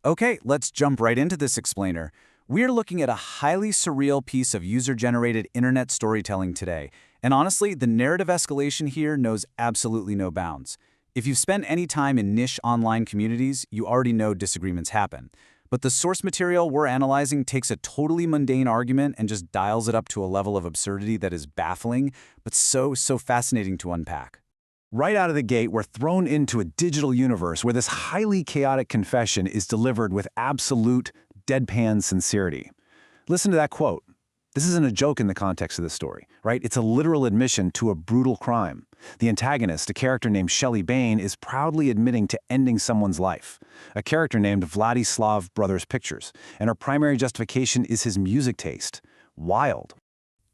Okay, let's jump right into this explainer. We're looking at a highly surreal piece of user-generated internet storytelling today. And honestly, the narrative escalation here knows absolutely no bounds. If you've spent any time in niche online communities, you already know disagreements happen. But the source material we're analyzing takes a totally mundane argument and just dials it up to a level of absurdity that is baffling, but so fascinating to unpack. Right out of the gate, we're thrown into a digital universe where this highly chaotic confession is delivered with absolute, deadpan sincerity. Listen to that quote. This isn't a joke in the context of the story, right? It's a literal admission to a brutal crime. The antagonist, a character named Shelley, is proudly admitting to ending someone's life. A character named Vlatty SlavBrothers Pictures, and her primary justification is his music taste. Wild.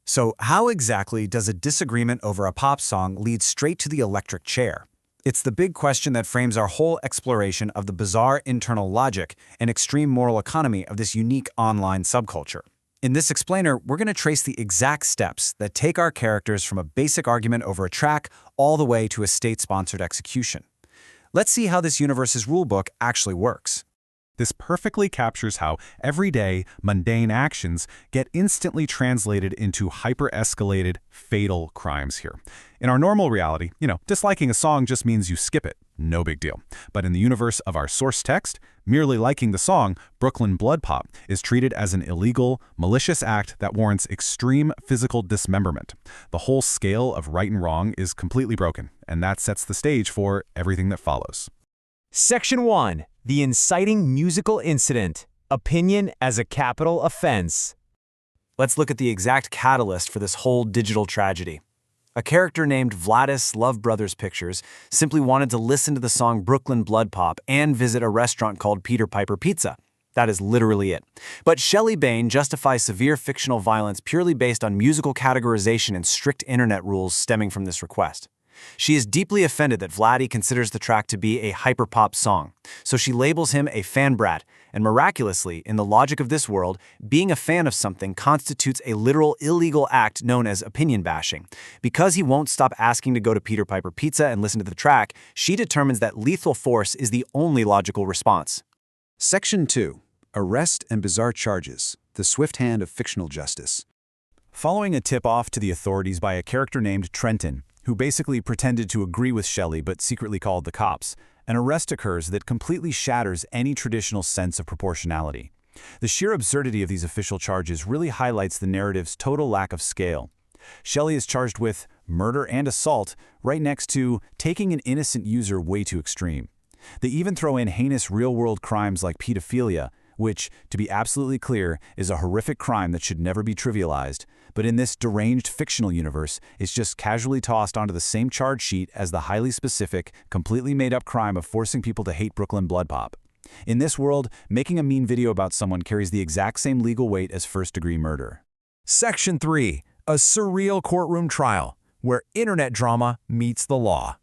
So how exactly does a disagreement over a pop song lead straight to the electric chair? It's the big question that frames our whole exploration of the bizarre internal logic and extreme moral economy of this unique online subculture. In this explainer, we're going to trace the exact steps that take our characters from a basic argument over a track all the way to a state-sponsored execution. Let's see how this universe's rulebook actually works. This perfectly captures how everyday, mundane actions get instantly translated into hyper-escalated, fatal crimes here. In our normal reality, disliking a song just means you skip it. No big deal. But in the universe of our source text, merely liking the song, Brooklyn Blood Pop, is treated as an illegal, malicious act that warrants extreme physical dismemberment. The whole scale of right and wrong is completely broken, and that sets the stage for everything that follows. Section 1. The inciting musical incident. Opinion as a capital offense. Let's look at the exact catalyst for this whole digital tragedy. A character named Vlatty SlavBrothers Pictures simply wanted to listen to the song Brooklyn Blood Pop and visit a restaurant called Peter Piper Pizza. That is literally it. But Shelley justifies severe fictional violence purely based on musical categorization and strict internet rules stemming from this request. She is deeply offended that Vlatty considers the track to be a hyperpop song, so she labels him a fan brat, and miraculously, in the logic of this world, being a fan of something constitutes a literal illegal act known as opinion bashing. Because he won't stop asking to go to Peter Piper Pizza and listen to the track, she determines that lethal force is the only logical response. Section 2. Arrest and bizarre charges. The swift hand of fictional justice. Following a tip-off to the authorities by a character named Trenton, who basically pretended to agree with Shelley but secretly called the cops, an arrest occurs that completely shatters any traditional sense of proportionality. The sheer absurdity of these official charges really highlights the narrative's total lack of scale. Shelley is charged with murder and assault right next to taking an innocent user way too extreme. They even throw in heinous real-world crimes like pedophilia, which, to be absolutely clear, is a horrific crime that should never be trivialized, but in this deranged fictional universe, it's just casually tossed onto the same charge sheet as the highly specific, completely made-up crime of forcing people to hate Brooklyn Blood Pop. In this world, making a mean video about someone carries the exact same legal weight as first-degree murder. Section 3. A surreal courtroom trial, where internet drama meets the law.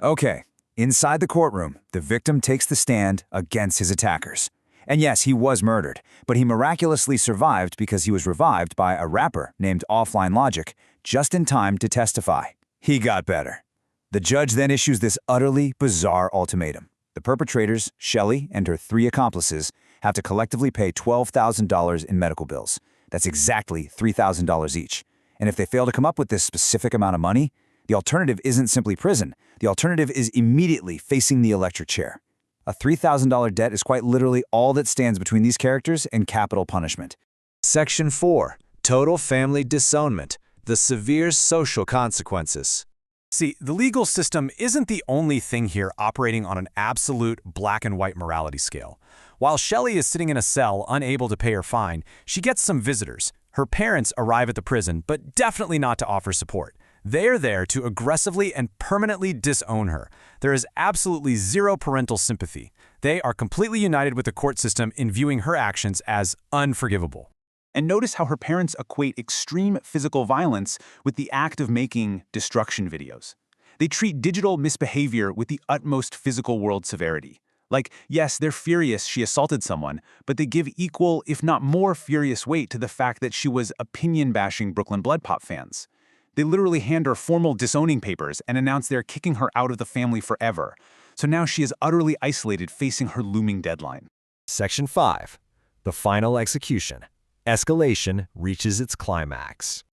Okay, inside the courtroom, the victim takes the stand against his attackers. And yes, he was murdered, but he miraculously survived because he was revived by a rapper named Offline Logic just in time to testify. He got better. The judge then issues this utterly bizarre ultimatum. The perpetrators, Shelley and her 3 accomplices, have to collectively pay $12,000 in medical bills. That's exactly $3,000 each. And if they fail to come up with this specific amount of money, the alternative isn't simply prison. The alternative is immediately facing the electric chair. A $3,000 debt is quite literally all that stands between these characters and capital punishment. Section 4. Total family disownment. The severe social consequences. See, the legal system isn't the only thing here operating on an absolute black and white morality scale. While Shelley is sitting in a cell unable to pay her fine, she gets some visitors. Her parents arrive at the prison, but definitely not to offer support. They are there to aggressively and permanently disown her. There is absolutely zero parental sympathy. They are completely united with the court system in viewing her actions as unforgivable. And notice how her parents equate extreme physical violence with the act of making destruction videos. They treat digital misbehavior with the utmost physical world severity. Like, yes, they're furious she assaulted someone, but they give equal, if not more furious weight to the fact that she was opinion-bashing Brooklyn Blood Pop fans. They literally hand her formal disowning papers and announce they're kicking her out of the family forever. So now she is utterly isolated facing her looming deadline. Section 5. The final execution. Escalation reaches its climax.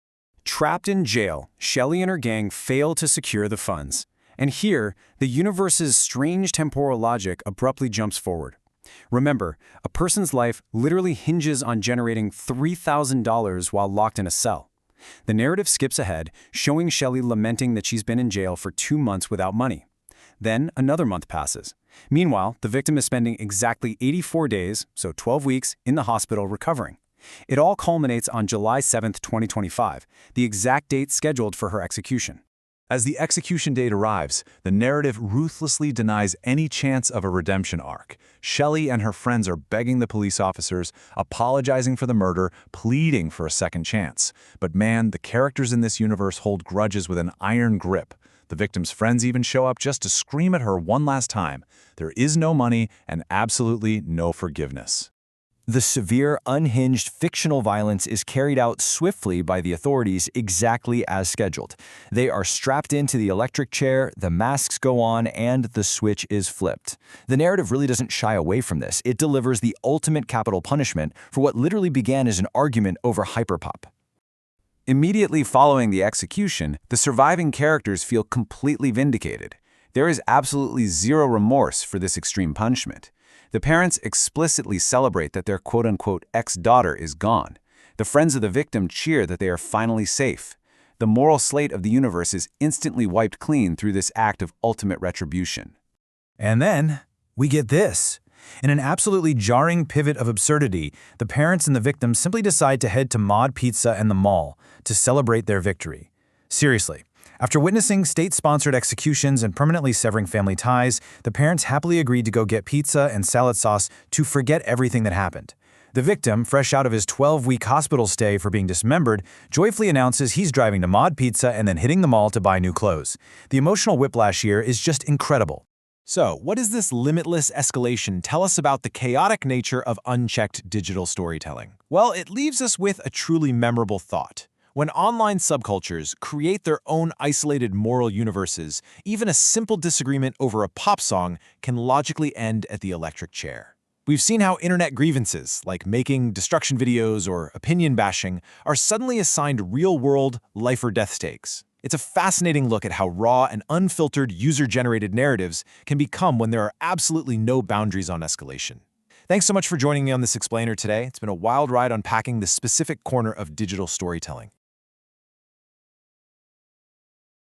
Trapped in jail, Shelley and her gang fail to secure the funds. And here, the universe's strange temporal logic abruptly jumps forward. Remember, a person's life literally hinges on generating $3,000 while locked in a cell. The narrative skips ahead, showing Shelley lamenting that she's been in jail for 2 months without money. Then another month passes. Meanwhile, the victim is spending exactly 84 days, so 12 weeks, in the hospital recovering. It all culminates on July 7, 2025, the exact date scheduled for her execution. As the execution date arrives, the narrative ruthlessly denies any chance of a redemption arc. Shelley and her friends are begging the police officers, apologizing for the murder, pleading for a second chance. But man, the characters in this universe hold grudges with an iron grip. The victim's friends even show up just to scream at her one last time. There is no money and absolutely no forgiveness. The severe, unhinged fictional violence is carried out swiftly by the authorities exactly as scheduled. They are strapped into the electric chair, the masks go on, and the switch is flipped. The narrative really doesn't shy away from this. It delivers the ultimate capital punishment for what literally began as an argument over hyperpop. Immediately following the execution, the surviving characters feel completely vindicated. There is absolutely zero remorse for this extreme punishment. The parents explicitly celebrate that their quote-unquote ex-daughter is gone. The friends of the victim cheer that they are finally safe. The moral slate of the universe is instantly wiped clean through this act of ultimate retribution. And then, we get this. In an absolutely jarring pivot of absurdity, the parents and the victim simply decide to head to Mod Pizza and the mall to celebrate their victory. Seriously. After witnessing state-sponsored executions and permanently severing family ties, the parents happily agreed to go get pizza and salad sauce to forget everything that happened. The victim, fresh out of his 12-week hospital stay for being dismembered, joyfully announces he's driving to Mod Pizza and then hitting the mall to buy new clothes. The emotional whiplash here is just incredible. So, what does this limitless escalation tell us about the chaotic nature of unchecked digital storytelling? Well, it leaves us with a truly memorable thought. When online subcultures create their own isolated moral universes, even a simple disagreement over a pop song can logically end at the electric chair. We've seen how internet grievances, like making destruction videos or opinion bashing, are suddenly assigned real-world life-or-death stakes. It's a fascinating look at how raw and unfiltered user-generated narratives can become when there are absolutely no boundaries on escalation. Thanks so much for joining me on this explainer today. It's been a wild ride unpacking this specific corner of digital storytelling.